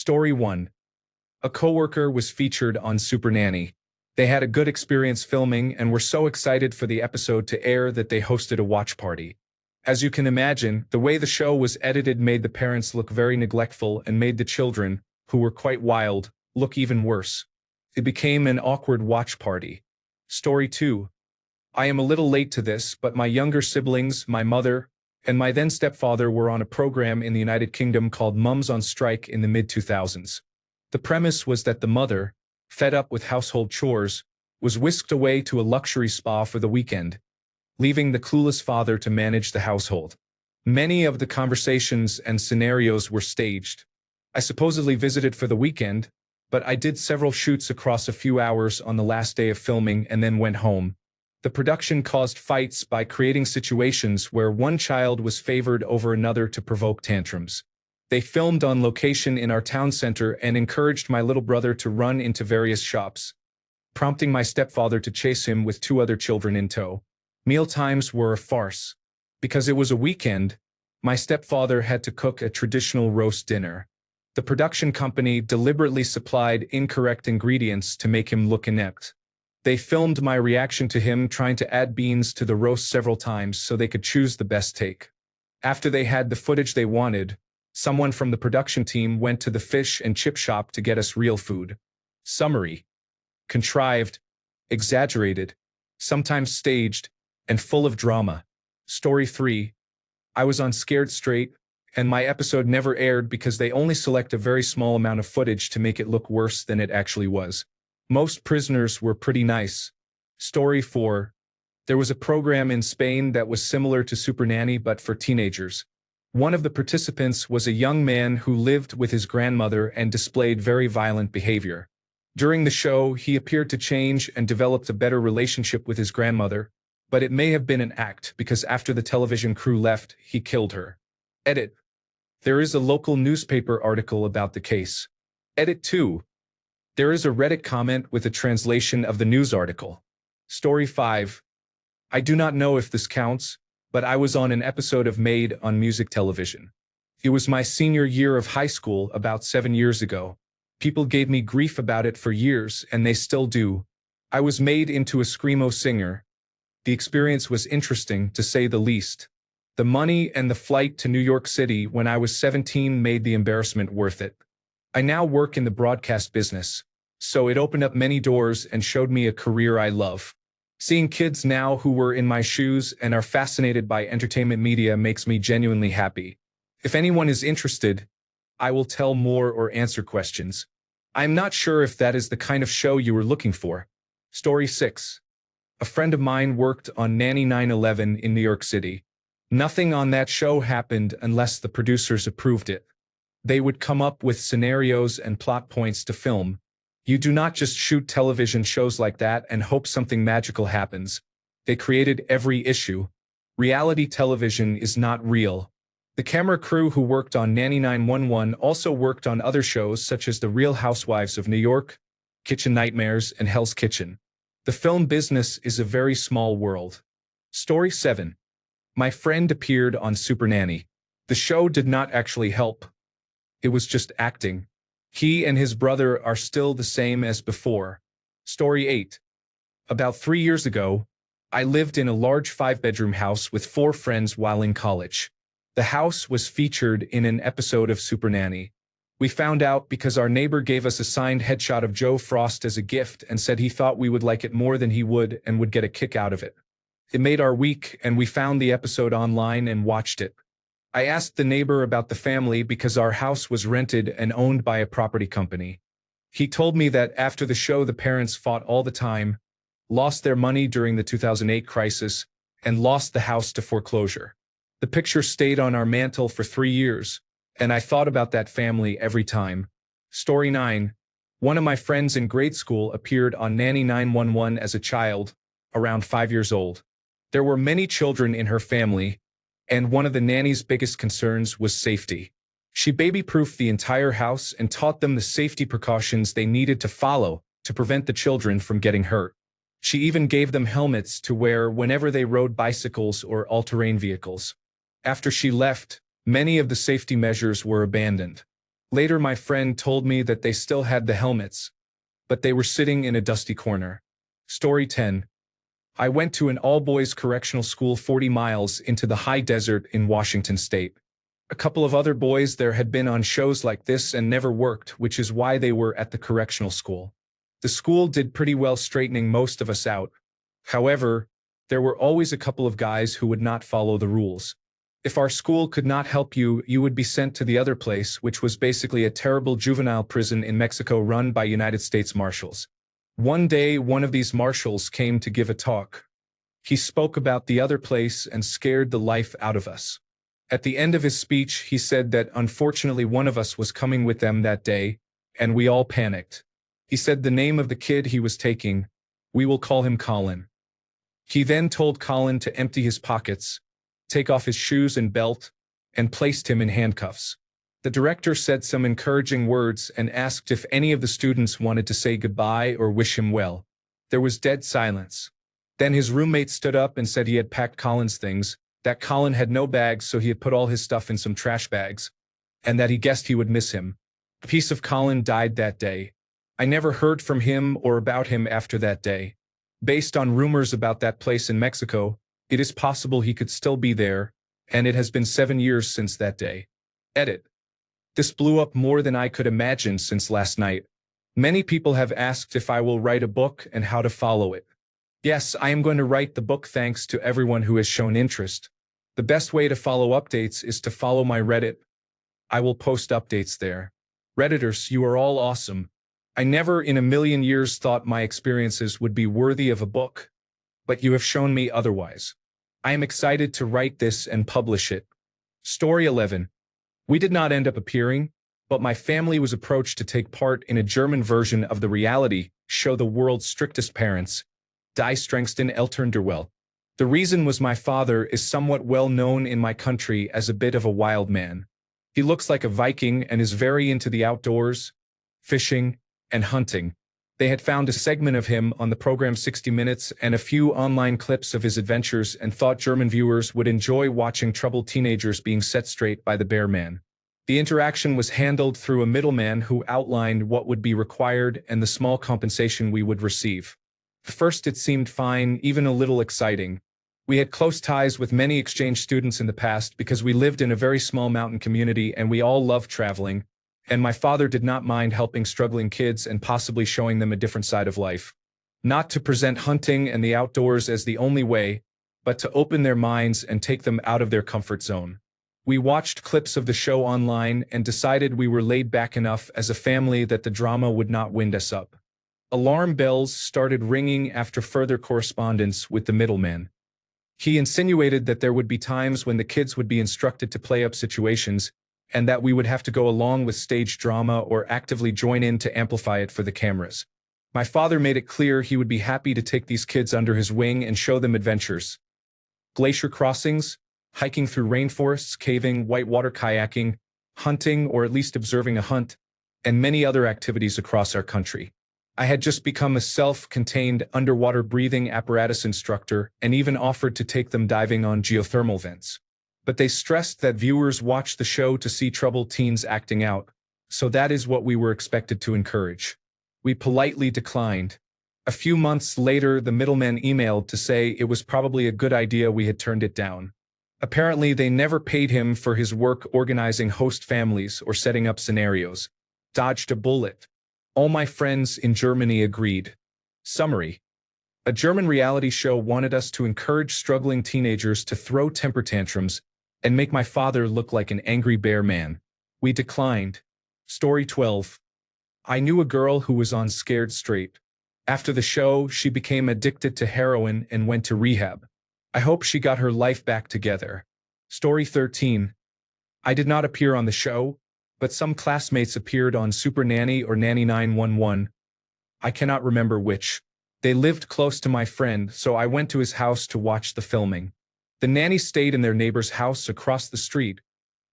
Story 1. A coworker was featured on Supernanny. They had a good experience filming and were so excited for the episode to air that they hosted a watch party. As you can imagine, the way the show was edited made the parents look very neglectful and made the children, who were quite wild, look even worse. It became an awkward watch party. Story 2. I am a little late to this, but my younger siblings, my mother, and my then stepfather were on a program in the United Kingdom called Mums on Strike in the mid-2000s. The premise was that the mother, fed up with household chores, was whisked away to a luxury spa for the weekend, leaving the clueless father to manage the household. Many of the conversations and scenarios were staged. I supposedly visited for the weekend, but I did several shoots across a few hours on the last day of filming and then went home. The production caused fights by creating situations where one child was favored over another to provoke tantrums. They filmed on location in our town center and encouraged my little brother to run into various shops, prompting my stepfather to chase him with two other children in tow. Meal times were a farce. Because it was a weekend, my stepfather had to cook a traditional roast dinner. The production company deliberately supplied incorrect ingredients to make him look inept. They filmed my reaction to him trying to add beans to the roast several times so they could choose the best take. After they had the footage they wanted, someone from the production team went to the fish and chip shop to get us real food. Summary: contrived, exaggerated, sometimes staged, and full of drama. Story 3. I was on Scared Straight, and my episode never aired because they only select a very small amount of footage to make it look worse than it actually was. Most prisoners were pretty nice. Story 4. There was a program in Spain that was similar to Supernanny but for teenagers. One of the participants was a young man who lived with his grandmother and displayed very violent behavior. During the show, he appeared to change and developed a better relationship with his grandmother, but it may have been an act because after the television crew left, he killed her. Edit. There is a local newspaper article about the case. Edit 2. There is a Reddit comment with a translation of the news article. Story 5. I do not know if this counts, but I was on an episode of Made on Music television. It was my senior year of high school about 7 years ago. People gave me grief about it for years, and they still do. I was made into a screamo singer. The experience was interesting, to say the least. The money and the flight to New York City when I was 17 made the embarrassment worth it. I now work in the broadcast business, so it opened up many doors and showed me a career I love. Seeing kids now who were in my shoes and are fascinated by entertainment media makes me genuinely happy. If anyone is interested, I will tell more or answer questions. I'm not sure if that is the kind of show you were looking for. Story 6. A friend of mine worked on Nanny 9/11 in New York City. Nothing on that show happened unless the producers approved it. They would come up with scenarios and plot points to film. You do not just shoot television shows like that and hope something magical happens. They created every issue. Reality television is not real. The camera crew who worked on Nanny 911 also worked on other shows such as The Real Housewives of New York, Kitchen Nightmares, and Hell's Kitchen. The film business is a very small world. Story 7. My friend appeared on Supernanny. The show did not actually help. It was just acting. He and his brother are still the same as before. Story 8. About 3 years ago, I lived in a large 5-bedroom house with 4 friends while in college. The house was featured in an episode of Supernanny. We found out because our neighbor gave us a signed headshot of Joe Frost as a gift and said he thought we would like it more than he would and would get a kick out of it. It made our week, and we found the episode online and watched it. I asked the neighbor about the family because our house was rented and owned by a property company. He told me that after the show the parents fought all the time, lost their money during the 2008 crisis, and lost the house to foreclosure. The picture stayed on our mantle for 3 years, and I thought about that family every time. Story 9. One of my friends in grade school appeared on Nanny 911 as a child, around 5 years old. There were many children in her family, and one of the nanny's biggest concerns was safety. She baby-proofed the entire house and taught them the safety precautions they needed to follow to prevent the children from getting hurt. She even gave them helmets to wear whenever they rode bicycles or all-terrain vehicles. After she left, many of the safety measures were abandoned. Later, my friend told me that they still had the helmets, but they were sitting in a dusty corner. Story 10. I went to an all-boys correctional school 40 miles into the high desert in Washington state. A couple of other boys there had been on shows like this and never worked, which is why they were at the correctional school. The school did pretty well straightening most of us out. However, there were always a couple of guys who would not follow the rules. If our school could not help you, you would be sent to the other place, which was basically a terrible juvenile prison in Mexico run by United States Marshals. One day, one of these marshals came to give a talk. He spoke about the other place and scared the life out of us. At the end of his speech, he said that unfortunately one of us was coming with them that day, and we all panicked. He said the name of the kid he was taking. We will call him Colin. He then told Colin to empty his pockets, take off his shoes and belt, and placed him in handcuffs. The director said some encouraging words and asked if any of the students wanted to say goodbye or wish him well. There was dead silence. Then his roommate stood up and said he had packed Colin's things, that Colin had no bags so he had put all his stuff in some trash bags, and that he guessed he would miss him. A piece of Colin died that day. I never heard from him or about him after that day. Based on rumors about that place in Mexico, it is possible he could still be there, and it has been 7 years since that day. Edit. This blew up more than I could imagine since last night. Many people have asked if I will write a book and how to follow it. Yes, I am going to write the book thanks to everyone who has shown interest. The best way to follow updates is to follow my Reddit. I will post updates there. Redditors, you are all awesome. I never in a million years thought my experiences would be worthy of a book, but you have shown me otherwise. I am excited to write this and publish it. Story 11. We did not end up appearing, but my family was approached to take part in a German version of the reality show The World's Strictest Parents, Die Strengsten Eltern der Welt. The reason was my father is somewhat well known in my country as a bit of a wild man. He looks like a Viking and is very into the outdoors, fishing, and hunting. They had found a segment of him on the program 60 Minutes and a few online clips of his adventures and thought German viewers would enjoy watching troubled teenagers being set straight by the bear man. The interaction was handled through a middleman who outlined what would be required and the small compensation we would receive. At first it seemed fine, even a little exciting. We had close ties with many exchange students in the past because we lived in a very small mountain community and we all loved traveling, and my father did not mind helping struggling kids and possibly showing them a different side of life. Not to present hunting and the outdoors as the only way, but to open their minds and take them out of their comfort zone. We watched clips of the show online and decided we were laid back enough as a family that the drama would not wind us up. Alarm bells started ringing after further correspondence with the middleman. He insinuated that there would be times when the kids would be instructed to play up situations, and that we would have to go along with stage drama or actively join in to amplify it for the cameras. My father made it clear he would be happy to take these kids under his wing and show them adventures. Glacier crossings, hiking through rainforests, caving, whitewater kayaking, hunting or at least observing a hunt, and many other activities across our country. I had just become a self-contained underwater breathing apparatus instructor and even offered to take them diving on geothermal vents. But they stressed that viewers watch the show to see troubled teens acting out, so that is what we were expected to encourage. We politely declined. A few months later, the middleman emailed to say it was probably a good idea we had turned it down. Apparently, they never paid him for his work organizing host families or setting up scenarios. Dodged a bullet. All my friends in Germany agreed. Summary. A German reality show wanted us to encourage struggling teenagers to throw temper tantrums and make my father look like an angry bear man. We declined. Story 12. I knew a girl who was on Scared Straight. After the show, she became addicted to heroin and went to rehab. I hope she got her life back together. Story 13. I did not appear on the show, but some classmates appeared on Supernanny or Nanny 911. I cannot remember which. They lived close to my friend, so I went to his house to watch the filming. The nanny stayed in their neighbor's house across the street,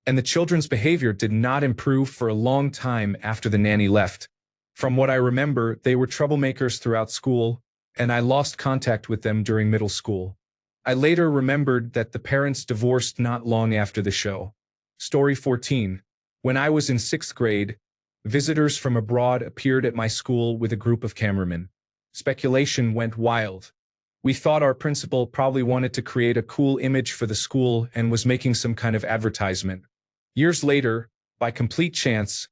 and the children's behavior did not improve for a long time after the nanny left. From what I remember, they were troublemakers throughout school, and I lost contact with them during middle school. I later remembered that the parents divorced not long after the show. Story 14. When I was in sixth grade, visitors from abroad appeared at my school with a group of cameramen. Speculation went wild. We thought our principal probably wanted to create a cool image for the school and was making some kind of advertisement. Years later, by complete chance,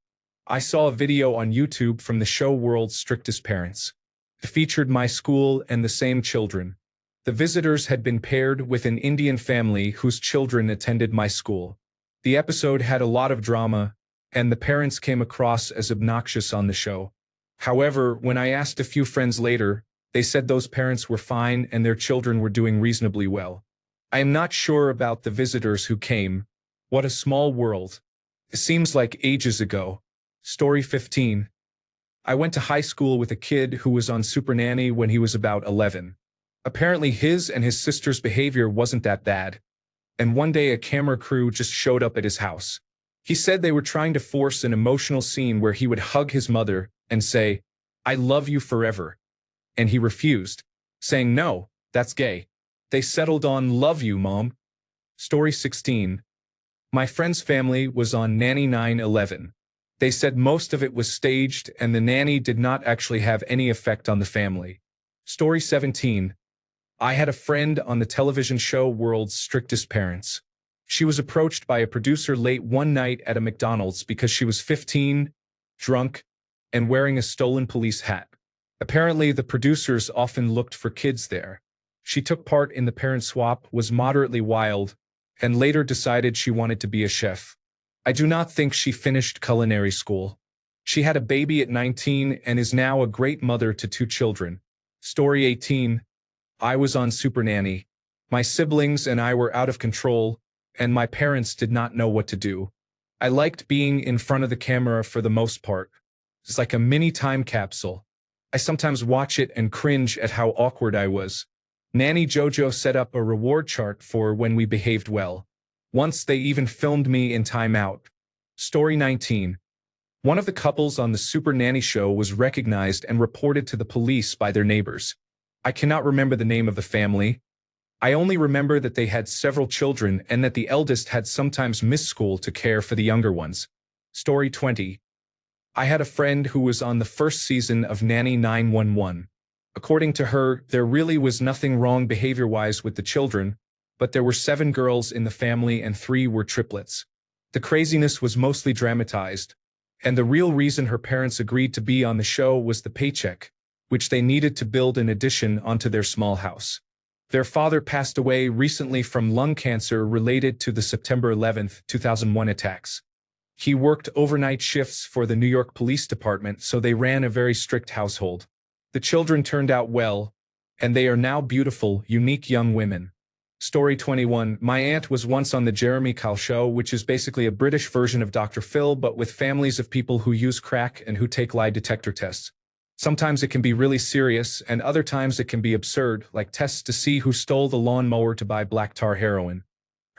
I saw a video on YouTube from the show World's Strictest Parents. It featured my school and the same children. The visitors had been paired with an Indian family whose children attended my school. The episode had a lot of drama, and the parents came across as obnoxious on the show. However, when I asked a few friends later, they said those parents were fine and their children were doing reasonably well. I am not sure about the visitors who came. What a small world. It seems like ages ago. Story 15. I went to high school with a kid who was on Supernanny when he was about 11. Apparently his and his sister's behavior wasn't that bad, and one day a camera crew just showed up at his house. He said they were trying to force an emotional scene where he would hug his mother and say, "I love you forever." And he refused, saying, "No, that's gay." They settled on "Love you, Mom." Story 16. My friend's family was on Nanny 9/11. They said most of it was staged and the nanny did not actually have any effect on the family. Story 17. I had a friend on the television show World's Strictest Parents. She was approached by a producer late one night at a McDonald's because she was 15, drunk, and wearing a stolen police hat. Apparently, the producers often looked for kids there. She took part in the parent swap, was moderately wild, and later decided she wanted to be a chef. I do not think she finished culinary school. She had a baby at 19 and is now a great mother to 2 children. Story 18. I was on Supernanny. My siblings and I were out of control, and my parents did not know what to do. I liked being in front of the camera for the most part. It's like a mini time capsule. I sometimes watch it and cringe at how awkward I was. Nanny Jojo set up a reward chart for when we behaved well. Once they even filmed me in timeout. Story 19. One of the couples on the Supernanny show was recognized and reported to the police by their neighbors. I cannot remember the name of the family. I only remember that they had several children and that the eldest had sometimes missed school to care for the younger ones. Story 20. I had a friend who was on the first season of Nanny 911. According to her, there really was nothing wrong behavior-wise with the children, but there were 7 girls in the family and 3 were triplets. The craziness was mostly dramatized, and the real reason her parents agreed to be on the show was the paycheck, which they needed to build an addition onto their small house. Their father passed away recently from lung cancer related to the September 11, 2001 attacks. He worked overnight shifts for the New York Police Department, so they ran a very strict household. The children turned out well, and they are now beautiful, unique young women. Story 21. My aunt was once on the Jeremy Kyle show, which is basically a British version of Dr. Phil, but with families of people who use crack and who take lie detector tests. Sometimes it can be really serious, and other times it can be absurd, like tests to see who stole the lawnmower to buy black tar heroin.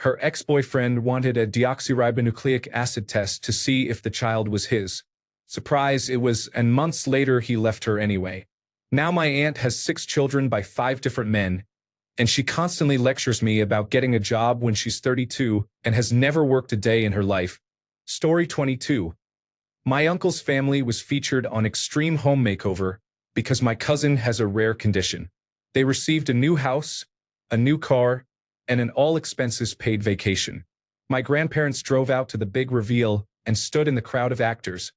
Her ex-boyfriend wanted a deoxyribonucleic acid test to see if the child was his. Surprise, it was, and months later he left her anyway. Now my aunt has 6 children by 5 different men, and she constantly lectures me about getting a job when she's 32 and has never worked a day in her life. Story 22. My uncle's family was featured on Extreme Home Makeover because my cousin has a rare condition. They received a new house, a new car, and an all-expenses-paid vacation. My grandparents drove out to the big reveal and stood in the crowd of actors,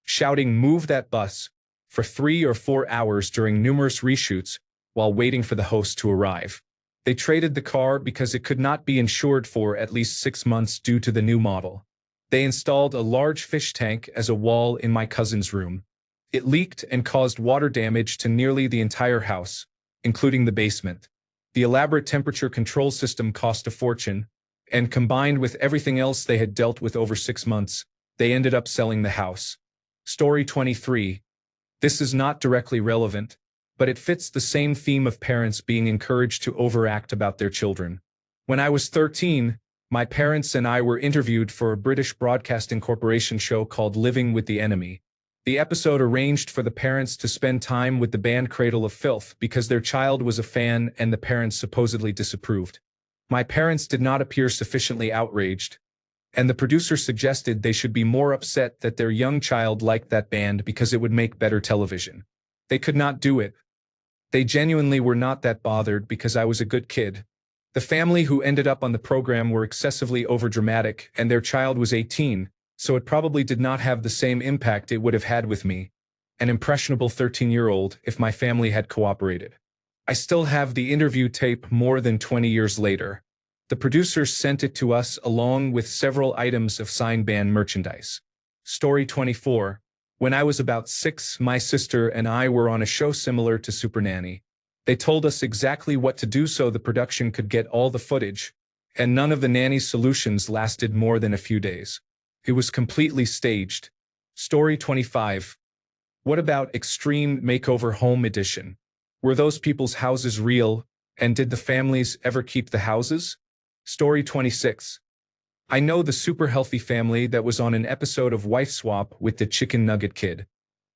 shouting "Move that bus" for 3 or 4 hours during numerous reshoots while waiting for the host to arrive. They traded the car because it could not be insured for at least 6 months due to the new model. They installed a large fish tank as a wall in my cousin's room. It leaked and caused water damage to nearly the entire house, including the basement. The elaborate temperature control system cost a fortune, and combined with everything else they had dealt with over 6 months, they ended up selling the house. Story 23. This is not directly relevant, but it fits the same theme of parents being encouraged to overact about their children. When I was 13, my parents and I were interviewed for a British Broadcasting Corporation show called Living with the Enemy. The episode arranged for the parents to spend time with the band Cradle of Filth because their child was a fan and the parents supposedly disapproved. My parents did not appear sufficiently outraged. And the producer suggested they should be more upset that their young child liked that band because it would make better television. They could not do it. They genuinely were not that bothered because I was a good kid. The family who ended up on the program were excessively overdramatic, and their child was 18, so it probably did not have the same impact it would have had with me, an impressionable 13-year-old, if my family had cooperated. I still have the interview tape more than 20 years later. The producers sent it to us along with several items of signed band merchandise. Story 24. When I was about 6, my sister and I were on a show similar to Supernanny. They told us exactly what to do so the production could get all the footage, and none of the nanny's solutions lasted more than a few days. It was completely staged. Story 25. What about Extreme Makeover Home Edition? Were those people's houses real, and did the families ever keep the houses? Story 26. I know the super healthy family that was on an episode of Wife Swap with the Chicken Nugget Kid.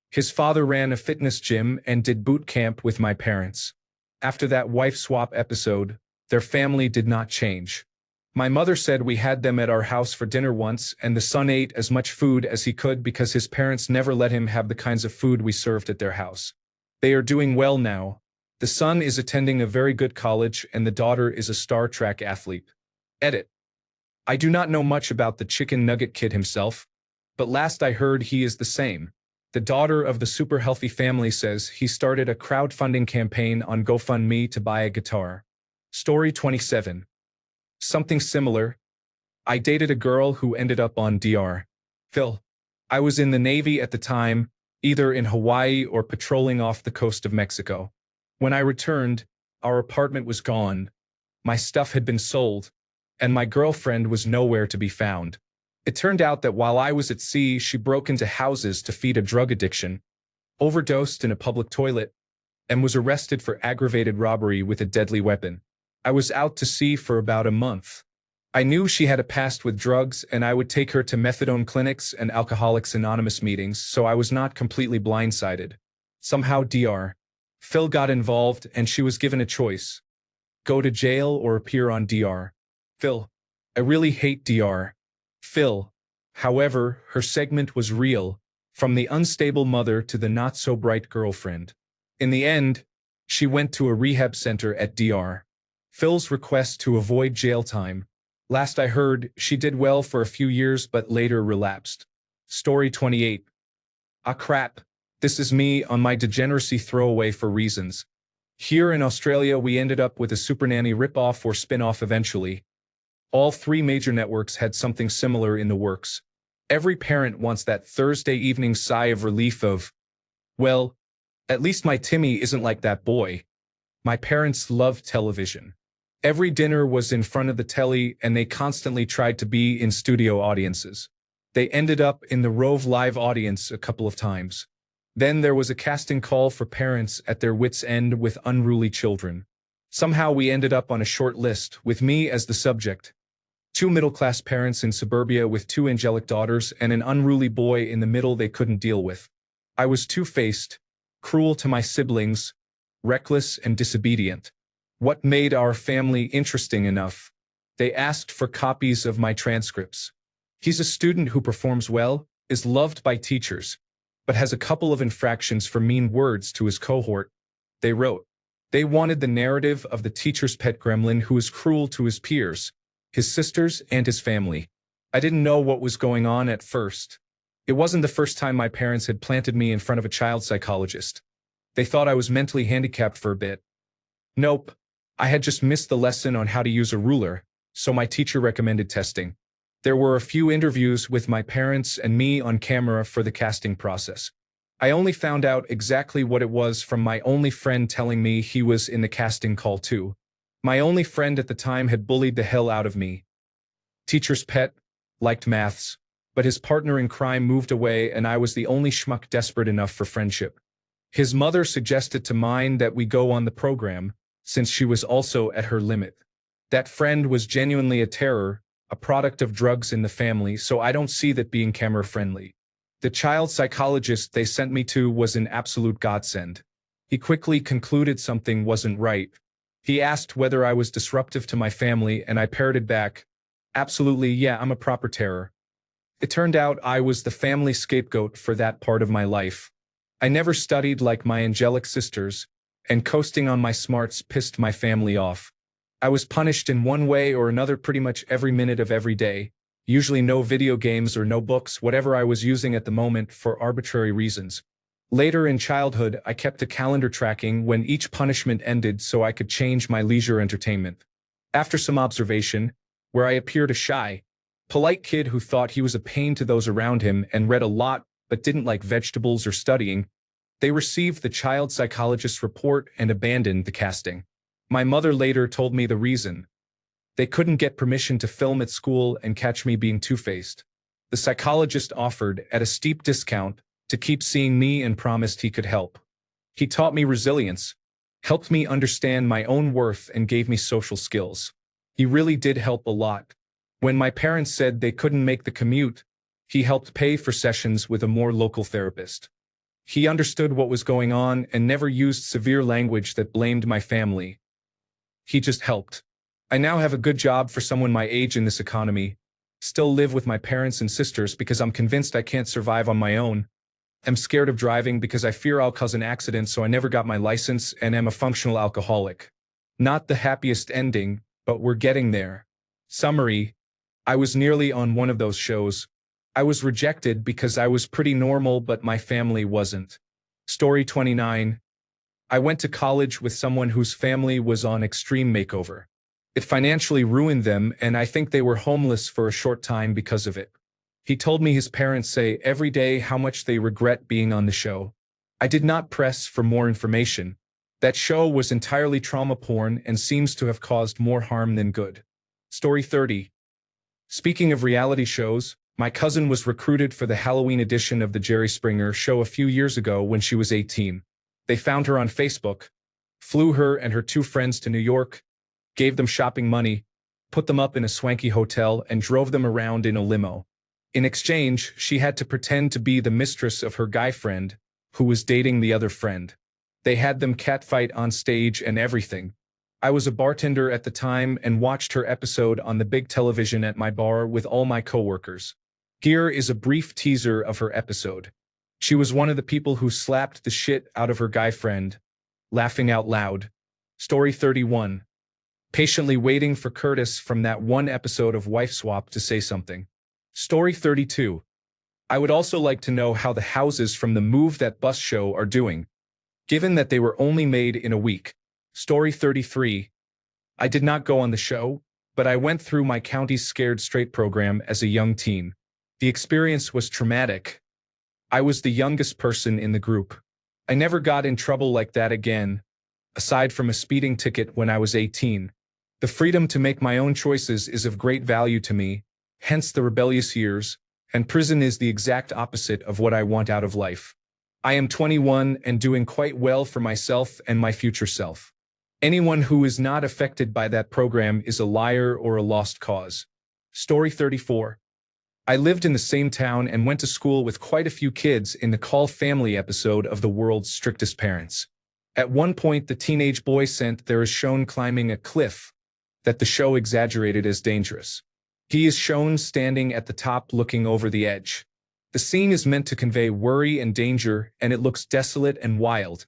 His father ran a fitness gym and did boot camp with my parents. After that Wife Swap episode, their family did not change. My mother said we had them at our house for dinner once, and the son ate as much food as he could because his parents never let him have the kinds of food we served at their house. They are doing well now. The son is attending a very good college and the daughter is a star track athlete. Edit. I do not know much about the Chicken Nugget Kid himself, but last I heard he is the same. The daughter of the super healthy family says he started a crowdfunding campaign on GoFundMe to buy a guitar. Story 27. Something similar. I dated a girl who ended up on Dr. Phil. I was in the Navy at the time, either in Hawaii or patrolling off the coast of Mexico. When I returned, our apartment was gone. My stuff had been sold, and my girlfriend was nowhere to be found. It turned out that while I was at sea, she broke into houses to feed a drug addiction, overdosed in a public toilet, and was arrested for aggravated robbery with a deadly weapon. I was out to sea for about a month. I knew she had a past with drugs, and I would take her to methadone clinics and Alcoholics Anonymous meetings, so I was not completely blindsided. Somehow Dr. Phil got involved, and she was given a choice: go to jail or appear on Dr. Phil. I really hate Dr. Phil. However, her segment was real, from the unstable mother to the not-so-bright girlfriend. In the end, she went to a rehab center at Dr. Phil's request to avoid jail time. Last I heard, she did well for a few years but later relapsed. Story 28. Ah crap, this is me on my degeneracy throwaway for reasons. Here in Australia we ended up with a Supernanny ripoff or spin-off eventually. All 3 major networks had something similar in the works. Every parent wants that Thursday evening sigh of relief of, well, at least my Timmy isn't like that boy. My parents loved television. Every dinner was in front of the telly and they constantly tried to be in studio audiences. They ended up in the Rove live audience a couple of times. Then there was a casting call for parents at their wits' end with unruly children. Somehow we ended up on a short list, with me as the subject. 2 middle-class parents in suburbia with 2 angelic daughters and an unruly boy in the middle they couldn't deal with. I was two-faced, cruel to my siblings, reckless and disobedient. What made our family interesting enough? They asked for copies of my transcripts. He's a student who performs well, is loved by teachers, but has a couple of infractions for mean words to his cohort. They wrote. They wanted the narrative of the teacher's pet gremlin who is cruel to his peers, his sisters, and his family. I didn't know what was going on at first. It wasn't the first time my parents had planted me in front of a child psychologist. They thought I was mentally handicapped for a bit. Nope. I had just missed the lesson on how to use a ruler, so my teacher recommended testing. There were a few interviews with my parents and me on camera for the casting process. I only found out exactly what it was from my only friend telling me he was in the casting call too. My only friend at the time had bullied the hell out of me. Teacher's pet, liked maths, but his partner in crime moved away and I was the only schmuck desperate enough for friendship. His mother suggested to mine that we go on the program, since she was also at her limit. That friend was genuinely a terror, a product of drugs in the family, so I don't see that being camera-friendly. The child psychologist they sent me to was an absolute godsend. He quickly concluded something wasn't right. He asked whether I was disruptive to my family and I parroted back, Absolutely, yeah, I'm a proper terror. It turned out I was the family scapegoat for that part of my life. I never studied like my angelic sisters, and coasting on my smarts pissed my family off. I was punished in one way or another pretty much every minute of every day, usually no video games or no books, whatever I was using at the moment for arbitrary reasons. Later in childhood, I kept a calendar tracking when each punishment ended so I could change my leisure entertainment. After some observation, where I appeared a shy, polite kid who thought he was a pain to those around him and read a lot but didn't like vegetables or studying, they received the child psychologist's report and abandoned the casting. My mother later told me the reason. They couldn't get permission to film at school and catch me being two-faced. The psychologist offered, at a steep discount, to keep seeing me and promised he could help. He taught me resilience, helped me understand my own worth and gave me social skills. He really did help a lot. When my parents said they couldn't make the commute, he helped pay for sessions with a more local therapist. He understood what was going on and never used severe language that blamed my family. He just helped. I now have a good job for someone my age in this economy, still live with my parents and sisters because I'm convinced I can't survive on my own. I'm scared of driving because I fear I'll cause an accident, so I never got my license and am a functional alcoholic. Not the happiest ending, but we're getting there. Summary: I was nearly on one of those shows. I was rejected because I was pretty normal, but my family wasn't. Story 29. I went to college with someone whose family was on extreme makeover. It financially ruined them, and I think they were homeless for a short time because of it. He told me his parents say every day how much they regret being on the show. I did not press for more information. That show was entirely trauma porn and seems to have caused more harm than good. Story 30. Speaking of reality shows, my cousin was recruited for the Halloween edition of the Jerry Springer show a few years ago when she was 18. They found her on Facebook, flew her and her two friends to New York, gave them shopping money, put them up in a swanky hotel, and drove them around in a limo. In exchange, she had to pretend to be the mistress of her guy friend, who was dating the other friend. They had them catfight on stage and everything. I was a bartender at the time and watched her episode on the big television at my bar with all my coworkers. Here is a brief teaser of her episode. She was one of the people who slapped the shit out of her guy friend, laughing out loud. Story 31. Patiently waiting for Curtis from that one episode of Wife Swap to say something. Story 32. I would also like to know how the houses from the Move That Bus show are doing, given that they were only made in a week. Story 33. I did not go on the show, but I went through my county's Scared Straight program as a young teen. The experience was traumatic. I was the youngest person in the group. I never got in trouble like that again, aside from a speeding ticket when I was 18. The freedom to make my own choices is of great value to me, hence the rebellious years, and prison is the exact opposite of what I want out of life. I am 21 and doing quite well for myself and my future self. Anyone who is not affected by that program is a liar or a lost cause. Story 34. I lived in the same town and went to school with quite a few kids in the Call Family episode of The World's Strictest Parents. At one point, the teenage boy sent there is shown climbing a cliff that the show exaggerated as dangerous. He is shown standing at the top looking over the edge. The scene is meant to convey worry and danger, and it looks desolate and wild,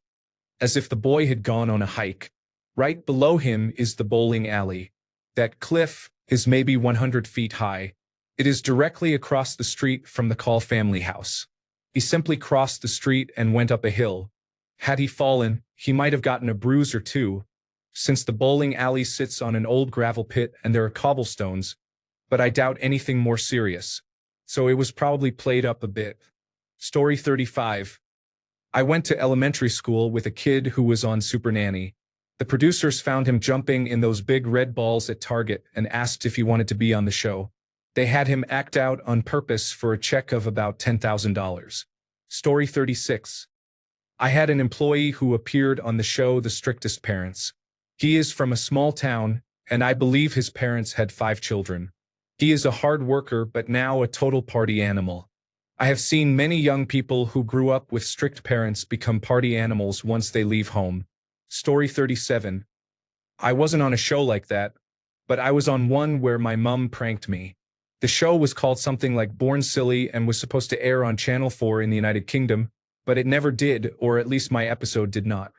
as if the boy had gone on a hike. Right below him is the bowling alley. That cliff is maybe 100 feet high. It is directly across the street from the Call family house. He simply crossed the street and went up a hill. Had he fallen, he might have gotten a bruise or two, since the bowling alley sits on an old gravel pit and there are cobblestones, but I doubt anything more serious. So it was probably played up a bit. Story 35. I went to elementary school with a kid who was on Supernanny. The producers found him jumping in those big red balls at Target and asked if he wanted to be on the show. They had him act out on purpose for a check of about $10,000. Story 36. I had an employee who appeared on the show The Strictest Parents. He is from a small town, and I believe his parents had 5 children. He is a hard worker but now a total party animal. I have seen many young people who grew up with strict parents become party animals once they leave home. Story 37. I wasn't on a show like that. but I was on one where my mum pranked me. The show was called something like Born Silly and was supposed to air on Channel 4 in the United Kingdom, but it never did, or at least my episode did not.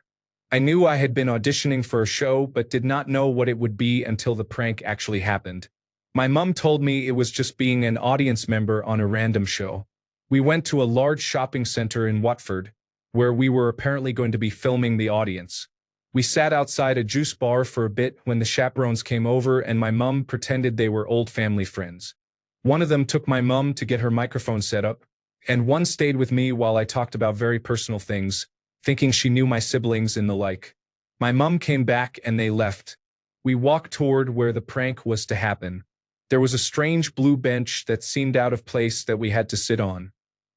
I knew I had been auditioning for a show but did not know what it would be until the prank actually happened. My mum told me it was just being an audience member on a random show. We went to a large shopping center in Watford, where we were apparently going to be filming the audience. We sat outside a juice bar for a bit when the chaperones came over and my mum pretended they were old family friends. One of them took my mum to get her microphone set up, and one stayed with me while I talked about very personal things, thinking she knew my siblings and the like. My mum came back and they left. We walked toward where the prank was to happen. There was a strange blue bench that seemed out of place that we had to sit on.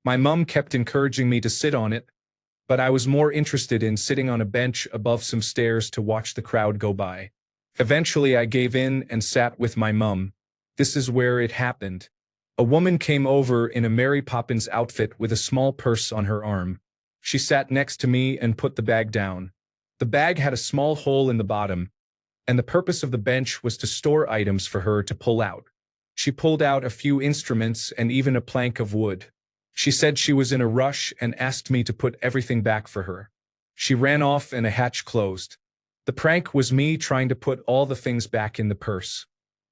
My mum kept encouraging me to sit on it, but I was more interested in sitting on a bench above some stairs to watch the crowd go by. Eventually I gave in and sat with my mum. This is where it happened. A woman came over in a Mary Poppins outfit with a small purse on her arm. She sat next to me and put the bag down. The bag had a small hole in the bottom, and the purpose of the bench was to store items for her to pull out. She pulled out a few instruments and even a plank of wood. She said she was in a rush and asked me to put everything back for her. She ran off and a hatch closed. The prank was me trying to put all the things back in the purse.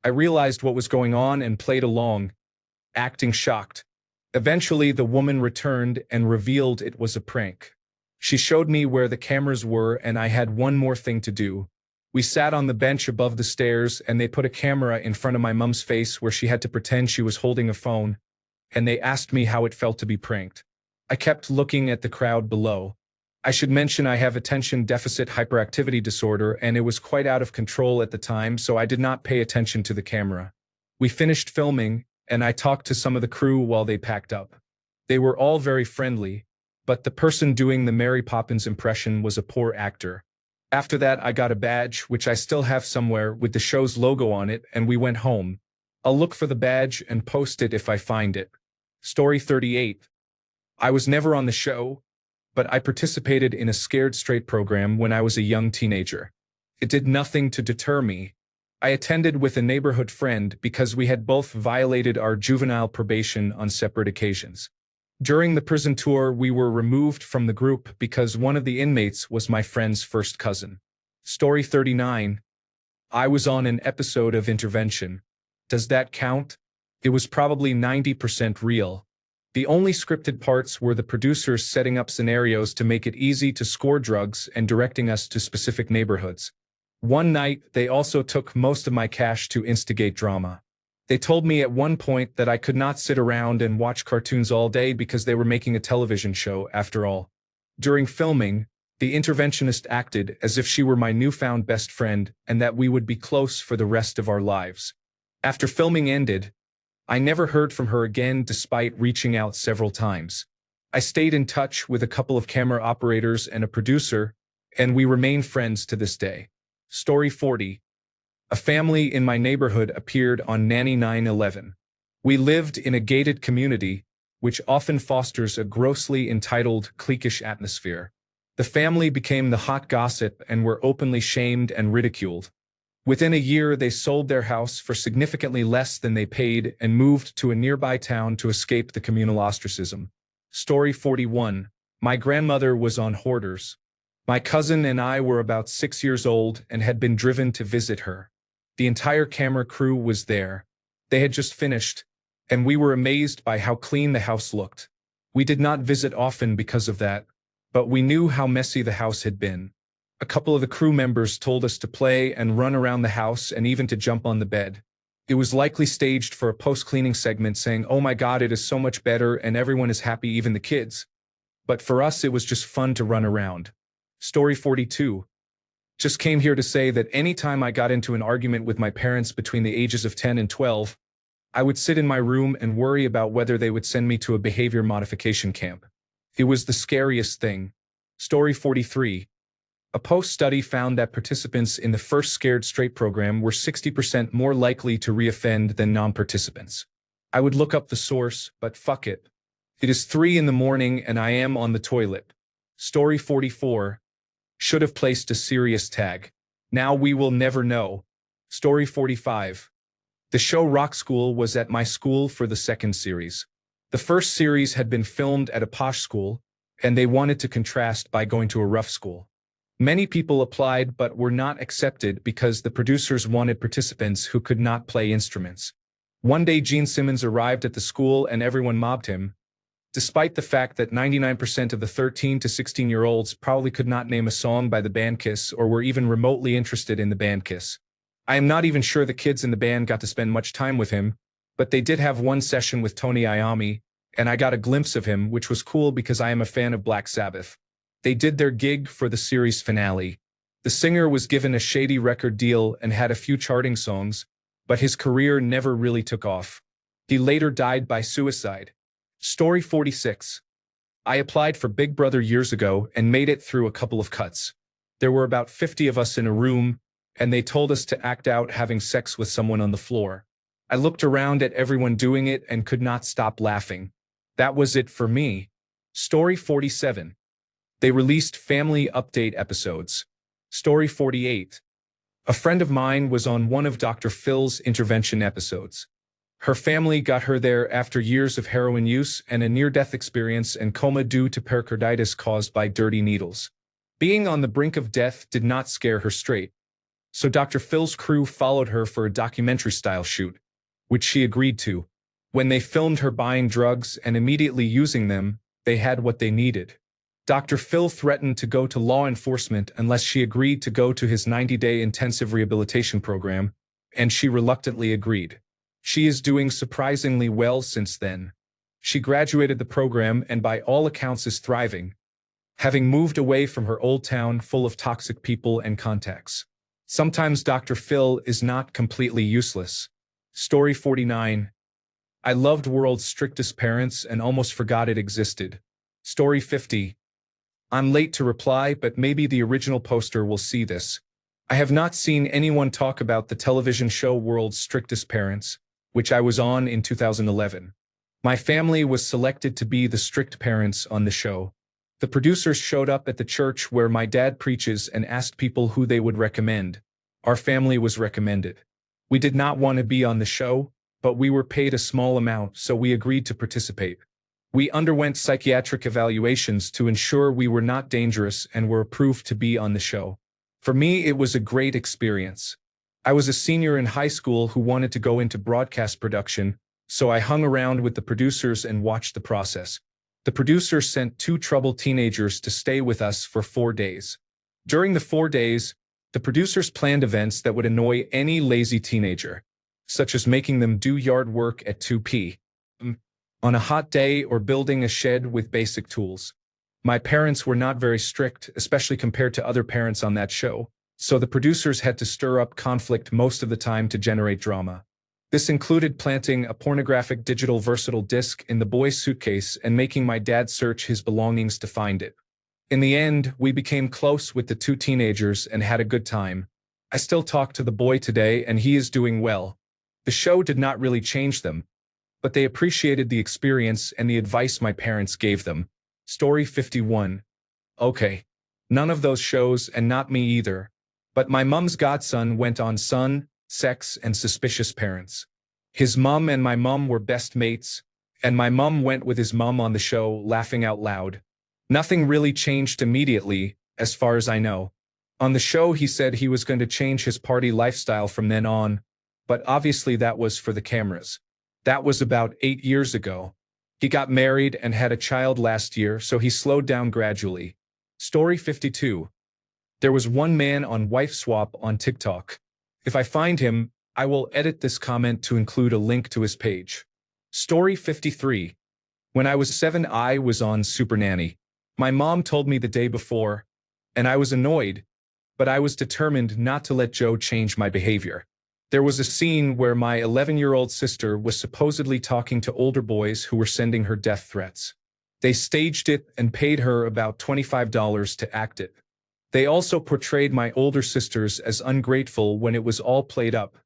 I realized what was going on and played along, acting shocked. Eventually, the woman returned and revealed it was a prank. She showed me where the cameras were and I had one more thing to do. We sat on the bench above the stairs and they put a camera in front of my mum's face where she had to pretend she was holding a phone, and they asked me how it felt to be pranked. I kept looking at the crowd below. I should mention I have attention deficit hyperactivity disorder and it was quite out of control at the time, so I did not pay attention to the camera. We finished filming, and I talked to some of the crew while they packed up. They were all very friendly, but the person doing the Mary Poppins impression was a poor actor. After that, I got a badge, which I still have somewhere, with the show's logo on it, and we went home. I'll look for the badge and post it if I find it. Story 38. I was never on the show, but I participated in a Scared Straight program when I was a young teenager. It did nothing to deter me. I attended with a neighborhood friend because we had both violated our juvenile probation on separate occasions. During the prison tour, we were removed from the group because one of the inmates was my friend's first cousin. Story 39. I was on an episode of Intervention. Does that count? It was probably 90% real. The only scripted parts were the producers setting up scenarios to make it easy to score drugs and directing us to specific neighborhoods. One night, they also took most of my cash to instigate drama. They told me at one point that I could not sit around and watch cartoons all day because they were making a television show, after all. During filming, the interventionist acted as if she were my newfound best friend and that we would be close for the rest of our lives. After filming ended, I never heard from her again despite reaching out several times. I stayed in touch with a couple of camera operators and a producer, and we remain friends to this day. Story 40. A family in my neighborhood appeared on Nanny 9/11. We lived in a gated community, which often fosters a grossly entitled, cliquish atmosphere. The family became the hot gossip and were openly shamed and ridiculed. Within a year, they sold their house for significantly less than they paid and moved to a nearby town to escape the communal ostracism. Story 41. My grandmother was on Hoarders. My cousin and I were about 6 years old and had been driven to visit her. The entire camera crew was there. They had just finished, and we were amazed by how clean the house looked. We did not visit often because of that, but we knew how messy the house had been. A couple of the crew members told us to play and run around the house and even to jump on the bed. It was likely staged for a post-cleaning segment saying, "Oh my God, it is so much better and everyone is happy, even the kids." But for us, it was just fun to run around. Story 42. Just came here to say that anytime I got into an argument with my parents between the ages of 10 and 12, I would sit in my room and worry about whether they would send me to a behavior modification camp. It was the scariest thing. Story 43. A post-study found that participants in the first Scared Straight program were 60% more likely to reoffend than non-participants. I would look up the source, but fuck it. It is 3 in the morning and I am on the toilet. Story 44. Should have placed a serious tag. Now we will never know. Story 45. The show Rock School was at my school for the second series. The first series had been filmed at a posh school, and they wanted to contrast by going to a rough school. Many people applied but were not accepted because the producers wanted participants who could not play instruments. One day Gene Simmons arrived at the school and everyone mobbed him, despite the fact that 99% of the 13 to 16-year-olds probably could not name a song by the band Kiss or were even remotely interested in the band Kiss. I am not even sure the kids in the band got to spend much time with him, but they did have one session with Tony Iommi, and I got a glimpse of him, which was cool because I am a fan of Black Sabbath. They did their gig for the series finale. The singer was given a shady record deal and had a few charting songs, but his career never really took off. He later died by suicide. Story 46. I applied for Big Brother years ago and made it through a couple of cuts. There were about 50 of us in a room, and they told us to act out having sex with someone on the floor. I looked around at everyone doing it and could not stop laughing. That was it for me. Story 47. They released family update episodes. Story 48. A friend of mine was on one of Dr. Phil's intervention episodes. Her family got her there after years of heroin use and a near-death experience and coma due to pericarditis caused by dirty needles. Being on the brink of death did not scare her straight. So Dr. Phil's crew followed her for a documentary-style shoot, which she agreed to. When they filmed her buying drugs and immediately using them, they had what they needed. Dr. Phil threatened to go to law enforcement unless she agreed to go to his 90-day intensive rehabilitation program, and she reluctantly agreed. She is doing surprisingly well since then. She graduated the program and by all accounts is thriving, having moved away from her old town full of toxic people and contacts. Sometimes Dr. Phil is not completely useless. Story 49. I loved World's Strictest Parents and almost forgot it existed. Story 50. I'm late to reply, but maybe the original poster will see this. I have not seen anyone talk about the television show World's Strictest Parents, which I was on in 2011. My family was selected to be the strict parents on the show. The producers showed up at the church where my dad preaches and asked people who they would recommend. Our family was recommended. We did not want to be on the show, but we were paid a small amount, so we agreed to participate. We underwent psychiatric evaluations to ensure we were not dangerous and were approved to be on the show. For me, it was a great experience. I was a senior in high school who wanted to go into broadcast production, so I hung around with the producers and watched the process. The producers sent 2 troubled teenagers to stay with us for 4 days. During the 4 days, the producers planned events that would annoy any lazy teenager, such as making them do yard work at 2 p.m. on a hot day or building a shed with basic tools. My parents were not very strict, especially compared to other parents on that show, so the producers had to stir up conflict most of the time to generate drama. This included planting a pornographic digital versatile disc in the boy's suitcase and making my dad search his belongings to find it. In the end, we became close with the 2 teenagers and had a good time. I still talk to the boy today and he is doing well. The show did not really change them, but they appreciated the experience and the advice my parents gave them. Story 51. Okay. None of those shows and not me either. But my mom's godson went on Son, Sex, and Suspicious Parents. His mom and my mom were best mates, and my mom went with his mom on the show, laughing out loud. Nothing really changed immediately, as far as I know. On the show he said he was going to change his party lifestyle from then on, but obviously that was for the cameras. That was about 8 years ago. He got married and had a child last year, so he slowed down gradually. Story 52. There was one man on Wife Swap on TikTok. If I find him, I will edit this comment to include a link to his page. Story 53. When I was 7, I was on Supernanny. My mom told me the day before, and I was annoyed, but I was determined not to let Joe change my behavior. There was a scene where my 11-year-old sister was supposedly talking to older boys who were sending her death threats. They staged it and paid her about $25 to act it. They also portrayed my older sisters as ungrateful when it was all played up,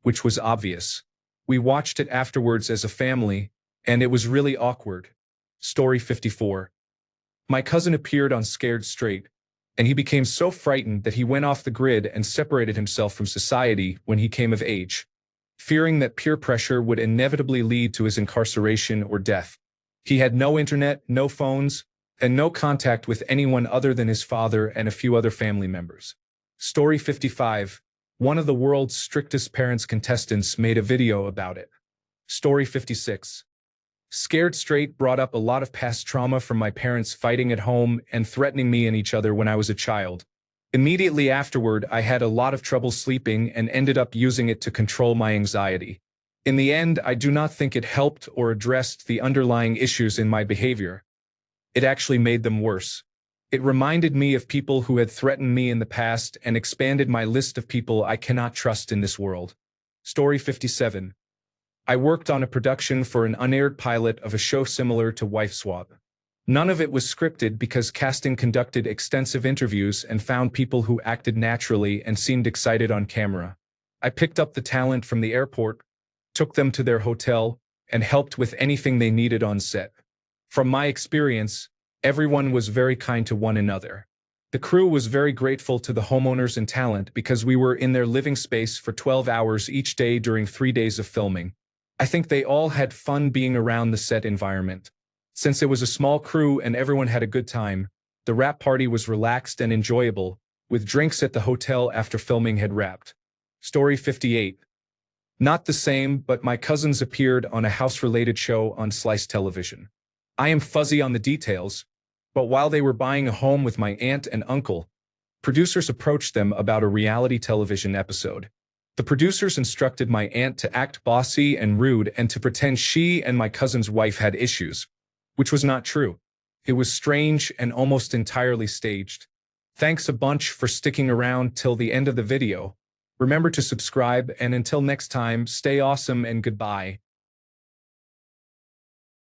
which was obvious. We watched it afterwards as a family, and it was really awkward. Story 54. My cousin appeared on Scared Straight, and he became so frightened that he went off the grid and separated himself from society when he came of age, fearing that peer pressure would inevitably lead to his incarceration or death. He had no internet, no phones, and no contact with anyone other than his father and a few other family members. Story 55. One of the world's strictest parents contestants made a video about it. Story 56. Scared Straight brought up a lot of past trauma from my parents fighting at home and threatening me and each other when I was a child. Immediately afterward, I had a lot of trouble sleeping and ended up using it to control my anxiety. In the end, I do not think it helped or addressed the underlying issues in my behavior. It actually made them worse. It reminded me of people who had threatened me in the past and expanded my list of people I cannot trust in this world. Story 57. I worked on a production for an unaired pilot of a show similar to Wife Swap. None of it was scripted because casting conducted extensive interviews and found people who acted naturally and seemed excited on camera. I picked up the talent from the airport, took them to their hotel, and helped with anything they needed on set. From my experience, everyone was very kind to one another. The crew was very grateful to the homeowners and talent because we were in their living space for 12 hours each day during 3 days of filming. I think they all had fun being around the set environment. Since it was a small crew and everyone had a good time, the wrap party was relaxed and enjoyable, with drinks at the hotel after filming had wrapped. Story 58. Not the same, but my cousins appeared on a house-related show on Slice Television. I am fuzzy on the details, but while they were buying a home with my aunt and uncle, producers approached them about a reality television episode. The producers instructed my aunt to act bossy and rude and to pretend she and my cousin's wife had issues, which was not true. It was strange and almost entirely staged. Thanks a bunch for sticking around till the end of the video. Remember to subscribe, and until next time, stay awesome and goodbye.